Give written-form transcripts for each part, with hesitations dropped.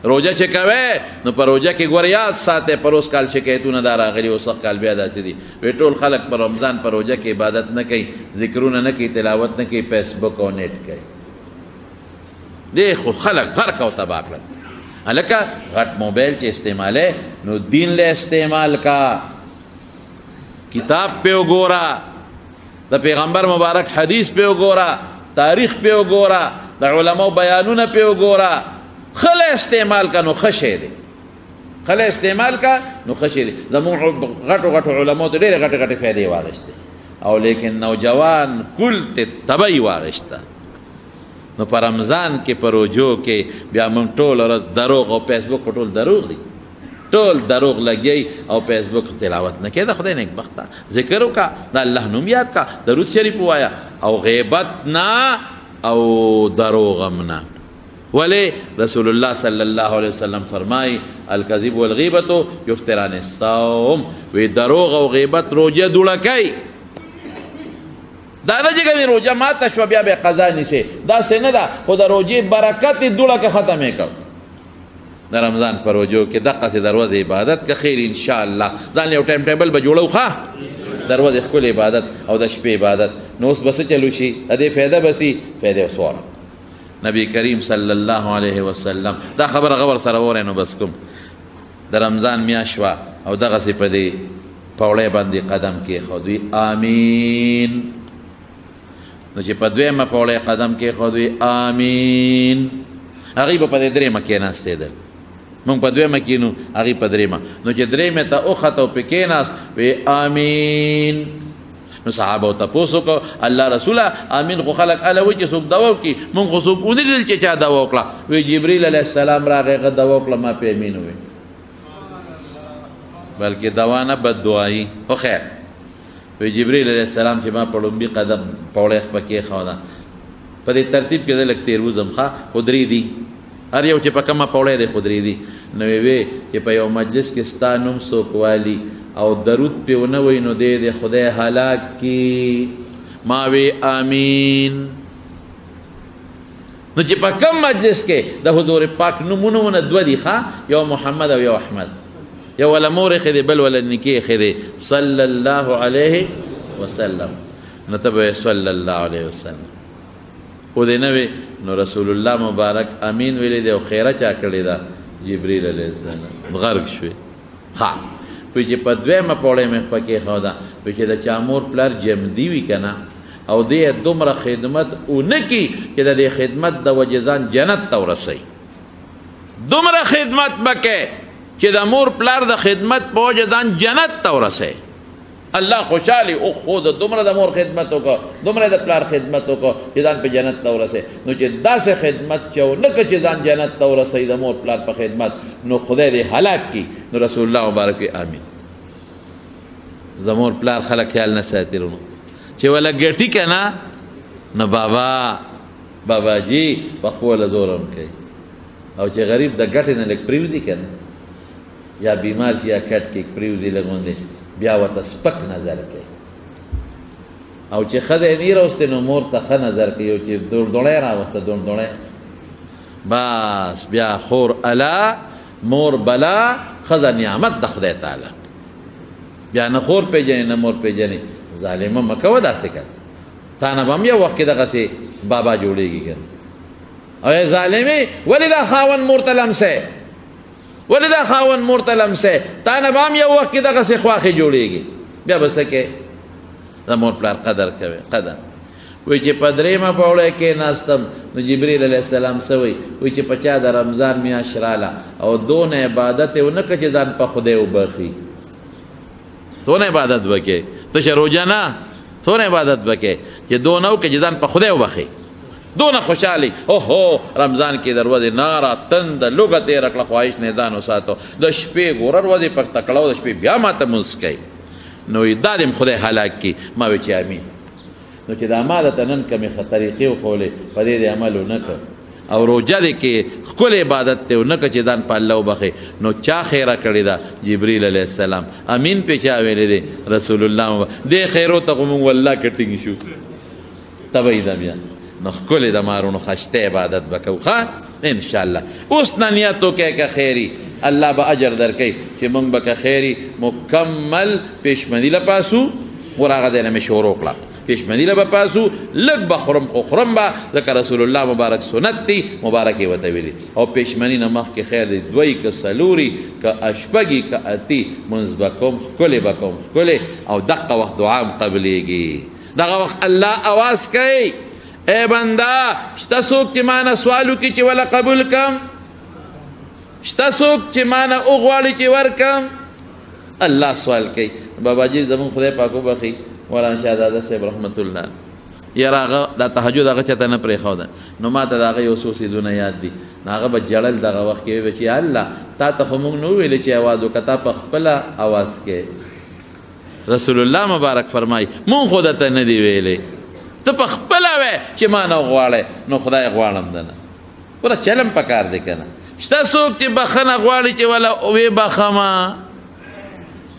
روجه چې کوئ نو په روجه کې ګوره یاد ساتئ پر اوس کال شکایتونه دا راغلي اوس کال بیا داسې دي وایي ټول خلک په رمضان په روجه کې عبادت نه کوي ذکرونه نه کوي تلاوت نه کوي فیسبک او نیټ کوي دی خو خلک غرق او تباه کړل هلکه غټ موبایل چې استعمالوي نو دین له استعمال کا کتاب پہ وګوره د پیغمبر مبارک حدیث پہ وګوره تاریخ پہ وګوره د علماء بیانونه پہ وګوره خله استعمال کا نو خشه دی خله استعمال کا نو خشه دی زمون غټو غټو علماء ته ډېرې غټې غټې فایدې واغېستې او لیکن نوجوان کل ته تبی واغېسته نو په رمضان کې په روجو کې بیا موږ ټول ورځ دروغ او فیسبوک په ټول دروغ دی ټول دروغ لګي او فیسبوک تلاوت نه کوي د خدای نیکبخته ذکر وکړه د الله نوم یاد کړه درود شریف ووایه او غیبت نه او دروغ هم نه ولی رسول الله صلی الله علیه وسلم فرمای الکذب والغیبت یفتران الصوم وی دروغ او غیبت روجه دوړه کوي دا نه چې کوي روجه ماته شوه بیا به قضا نیسي داسې نه ده خو د روجې برکت یې دوړه کې ختمې کړ د رمضان په روجو کې دقسې دروازې عبادت که خیر انشاءالله ځان یو ټایم ټیبل به جوړو ښه دروازې ښکلې عبادت او د شپې عبادت نو اوس به څه چلو شي د دې فایده به سي فایده وسواره نبی کریم صلی الله علیه وسلم دا خبره غور سره وره نو بس کوم د رمضان میاشت وه او دغسې په دې پوړی باندې قدم کېښودوي آمین نو چې په دویمه پوړی قدم کېښودوي آمین هغوی به په دې درېیمه کېناستېدل مونږ په دویمه کېنو هغوی په درېیمه نو چې درېیمې ته وخته او پې کېناست وی آمین نو صحابه تپوس وکړو الله رسوله امین خو خلک اله وایي چې څوک دوا وکړي مونږ خو څوک ونه لیدل چې چا دوا وکړه وی جبریل علیه السلام راغی هغه دوا وکړه ما پې امین ووی بلکې دوا نه بد دعایي خو خیر وی جبریل علیه السلام چې ما په لومبي قدم پوړی خپه کېښوده په دې ترتیب کې زه لږ تېر وځم ښه خو درې دي هر یو چې په کومه پوړی دی خو درې دي نو وی چې په یو مجلس کې ستا نوم څوک والي او درود پې ونه وی نو دی د خدای هلاک کی ما وی آمین نو چې په کوم مجلس کې د حضور پاک نومونه ونه دوه دي ښه یو محمد او یو احمد یو ولا مور یې دی بل ولا نیکې یې دی صلی الله علیه وسلم نو ته به صلی الله علیه وسلم خو دې نه وي نو رسول الله مبارک امین ویلی دی او خیره چا کړې ده جبریل علیه السلام غرق شوې ښه وی چې په دویمه پوړی مې خپه کېښوده وی چې د چا مور پلار جمدي وي که نه او دې دومره خدمت ونه کي چې د دې خدمت د وجې ځان جنت ته ورسوي دومره خدمت به کوې چې د مور پلار د خدمت په وجه ځان جنت ته ورسوي الله خوشحالي او خو د دومره د مور خدمت وکړه دومره د پلار خدمت وکړه چې ځان په جنت ته ورسوي نو چې داسې خدمت چې ونه کړه چې ځان جنت ته ورسوي د مور پلار په خدمت نو خدای دې هلاک کړي نو رسول الله مبارک آمین د مور پلار خلک خیال نه ساتي رونو چې ولا ګټي که نه نو باباجي په خپله زور هم کوي او چې غریب د ګټې نه لږ پرېوځي که نه یا بیمار شي یا کټ کې پرېوځي لږ غوندې بیا ورته سپک نظر کوي او چې ښځه یې راوستې نو مور ته ښه نظر کوي او چې دوړدوړی راوسته دوړدوړی بس بیا خور الا مور بلا ښځه نعمت د خدای تعالی بیا نه خور پېژنې نه مور پېژنې ظالمه مه کوه داسې که تا نه به هم یو وخت کې دغسې بابا جوړېږي که او ای ظالمې ولې دا خاوند مور ته لمسی ولې دا خاوند مور ته لمسی تا نه به هم یو وخت کې دغسې خواښې جوړېږي بیا به څه کې د مور پلار قدر کوي قدر وی چې په درېیمه پوړی کېناستم نو جبریل علیه السلام څه وی چې په چا د رمضان میاشت راله او دونه عبادت یې ونه کړه چې ځان په خدای وبخي څونه عبادت وکړې تشه روژه نه څونه عبادت وکړې چې دونه وکړې چې ځان په خدای وبخي دونه خوشحالي اوهو رمضان کې دروازې ناره تنده لوږه تېره کړه خواهش نه ځان وساتو د شپې ګوره دروازې پر تکړه د شپې بیا ماته مونځ کوي نو دا دې خدای هلاک کړي ما وی چې امین نو چې دا ما درته نن کمې طریقې وښولې په دې دې عمل ونه کړ او روژه دې کې ښکلی عبادت دی ونه کړه چې ځان په الله وبخې نو چا خیره کړې ده جبریل علیه السلام امین پې چا ویلی دی رسول الله دې خیرو ته خو مونږ والله کټینګ شو تبه یې ده بیا نو ښکلې د مارونو خشته عبادت به کوو ښه انشاءالله. اوس نه نیت وکړئ که خیري الله به اجر درکوي چې موږ به که خیري مکمل پېشمني له پاسو ور هغه دی نه مې شروع کړه پېشمني له به پاسو لږ به خورم خو خورم به ځکه رسول الله مبارک سنت دی مبارک یې ورته ویلي او پېشمني نه مخکې خیر دی دوی که څلوري که اشپږي که اتي لمونځ به کوم ښکلې به کوم ښکلې او دقه وخت دعا هم قبلېږي دغه وخت الله اواز کوي اے بنده شته څوک چې ما نه سوال وکړي چې وله قبول کړم شته څوک چې ما نه وغواړي چې ورکړم الله سوال کوي باباجي زمونږ خدای پاک وبخي مولانا شهزاده صاحب رحمت الله یاره هغه دا تهجد هغه چاته نه پرېښوده نو ما ته د هغه یو څو څیزونه یاد دي نو هغه به جړل دغه وخت کې ویل چې الله تا ته خو موږ نه وویلې چې اواز وکړه تا په خپله اواز کې رسول الله مبارک فرمایي مونږ خو درته نه دي ویلې ته په خپله وې چې ما نه غواړې نو خدای غواړم دنه پوره چلم پکار دی که نه شته څوک چې بخښنه غواړي چې وله وې بخمه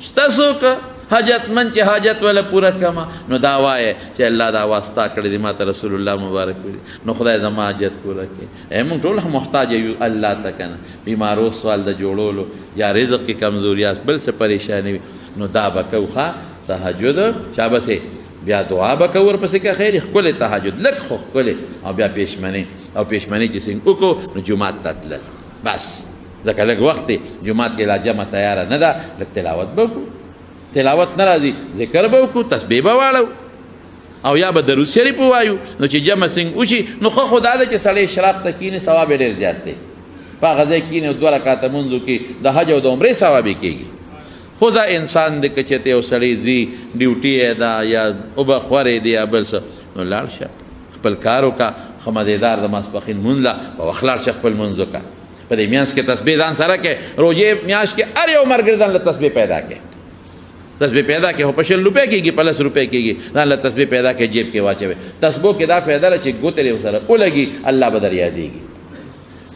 شته څوک حاجتمند چې حاجت وله پوره کما نو دا وایه چې الله دا واسطه کړې دي ما ته رسول الله مبارک ویلي نو خدای زما حاجت پوره کړي موږ ټول محتاج یو الله ته که نه بیمارو سوال د جوړولو یا رزق کې کمزوریاست بل څه پریشاني وي نو دا به کوو ښه تهجد شابسې بیا دعا به کوو ورپسې که خیر ښکلې تهجد لږ خو ښکلې او بیا پېشمنۍ او پېشمنۍ چې څنګه وکړو نو جومات ته تلل بس ځکه لږ وخت دی جومات کې لا جمع تیاره نه ده لږ تلاوت به وکړو تلاوت نه راځي ذکر به وکړو تسبیح به واړو او یا به درود شریف ووایو نو چې جمع څنګه وشي نو ښه خو دا ده چې سړی اشراق ته کښېني ثواب یې ډېر زیات دی په هغه ځای کښېني او 2 رکعته لمونځ وکړي د حج او د عمرې ثواب یې کېږي خو دا انسان دی که چېرته یو سړی ځي ډیوټي یې ده یا اوبه خورې دی یا بل څه نو لاړ شه خپل کار وکړه ښه مزېدار د ماسپښین لمونځ له په وخت لاړ شه خپل لمونځ وکړه په دې میانځ کې تسبیح ځان سره کې روژې میاشت کې هر یو ملګري ځان له تسبیح پیدا کې تسبیح پیدا کې خو په 100 روپۍ کېږي په 10 روپۍ کېږي ځان له تسبیح پیدا کې جیب کې واچوي تسبیح کې دا فایده ده چې ګوتې یې ورسره ولګي الله به در یادېږي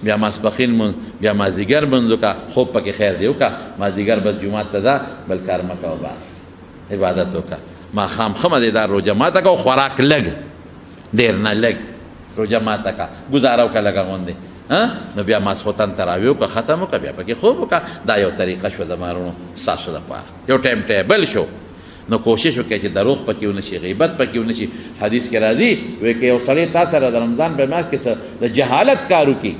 بیا ماسپښین لمونځ بیا مازدیګر لمونځ وکړه خوب پکې خیر دی وکړه مازدیګر بس جومات ته ځه بل کار مه کوه بس عبادت وکړه ماښام ښه مزېدار روژه ماته کړه خوراک لږ ډېر نه لږ روژه ماته کړه ګزاره وکړه لږه غوندې نو بیا ماسخوتن تراویح وکړه ختم وکړه بیا پکې خوب وکړه دا یو طریقه شوه د مارونو ستاسو دپاره یو ټایم ټیبل شو نو کوشش وکړئ چې دروغ پکې ونه شي غیبت پکې ونه شي حدیث کې راځي وایي که یو سړی تا سره د رمضان په میاشت کې د جهالت کار وکړي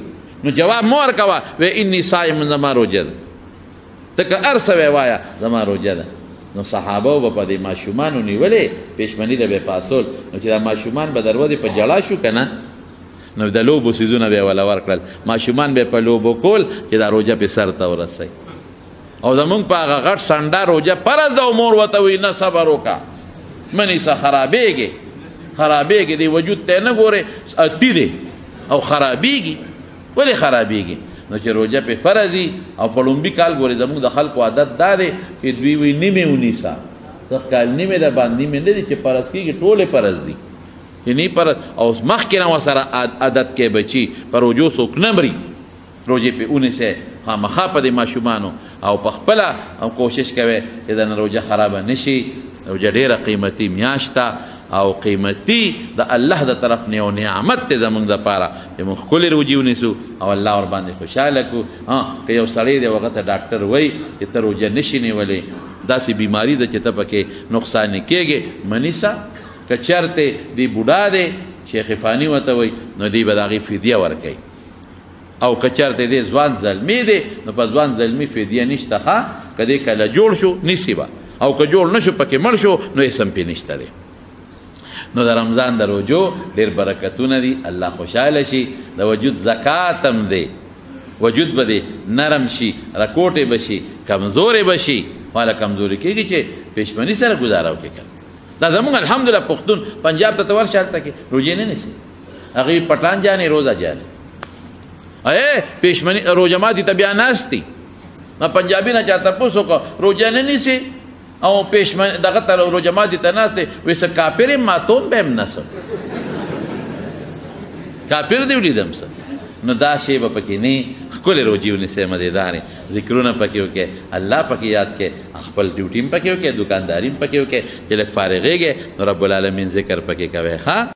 نو جواب مه ورکوه وایي انی صائم زما روژه ده ته که هر څه وایه زما روژه ده نو صحابه به په دې ماشومانو نیولې پېشمني له به پاسول نو چې دا ماشومان به در ودې په جړا شو که نه نو د لوبو څیزونه به یې وله ورکړل ماشومان به یې په لوبو کول چې دا روژه پې سر ته ورسوي او زمونږ په هغه غټ سنډه روژه فرض ده او مور ورته وایي نه صبر وکړه مه نیسه خرابېږي دی وجود ته نه ګورې اتي دی او خرابېږي ولې خرابېږي نو چې روژه پې فرض وي او په لومبي کال ګورې زمونږ د خلکو عادت دا دی چې دوی وایي نیمې ونیسه سخت کال نیمې ده باندې نیمې نه دي چې فرض کېږي ټولې فرض دي یعنی پر او مخکې نه ورسره عادت کې بچي په روژو څوک نه مري روژې پې ونیسئ خامخا په دې ماشومانو او په خپله هم کوشش کوئ چې د نه روژه خرابه نه شي روژه ډېره قیمتي میاشت ده او قیمتي د الله د طرف نه یو نعمت دی زموږ دپاره چې موږ ښکلې روژې ونیسو او الله ورباندې خوشحاله کړو که یو سړی دی هغه ته ډاکټر وایي چې ته روژه نشي نیولی داسې بیماري ده چې ته پکې نقصان کېږي مه نیسه که چرته دی بوډا دی شیخ فانی ورته وایي نو دی به د هغې فدیه ورکوي او که چرته دی ځوان زلمی دی نو په ځوان زلمي فدیه نشته ښه که دی کله جوړ شو نیسي به او که جوړ نه شو پکې مړ شو نو اسم پې نشته دی نو د رمضان د روژو ډېر برکتونه دي الله خوشحاله شي د وجود زکات هم دی وجود به دی نرم شي رکوټې به شي کمزورې به شي والا کمزوري کېږي چې پېشمني سره ګزاره وکړي دا زمونږ الحمدلله پښتون پنجاب ته ته ورشه هلته کې روژې نه نیسي هغوی پټان جانې روزه جانې پېشمني روژه ماتي ته بیا ناست دي پنجابي نه چا تپوس وکړه روژه نه نیسي او پېشمني دغه ته روژه ماتي ته ناست دی وایي څه کافر یم ماتوم به یم نسم کافر دې ولیدم څه نو دا شی به پکې نه ښکلې روژې ونیسئ مزېدارې ذکرونه پکې وکړئ الله پکې یاد کړئ خپل ډیوټي هم پکې وکړئ دکانداري هم پکې وکړئ چې لږ فارغېږئ نو رب العالمین ذکر پکې کوئ ښه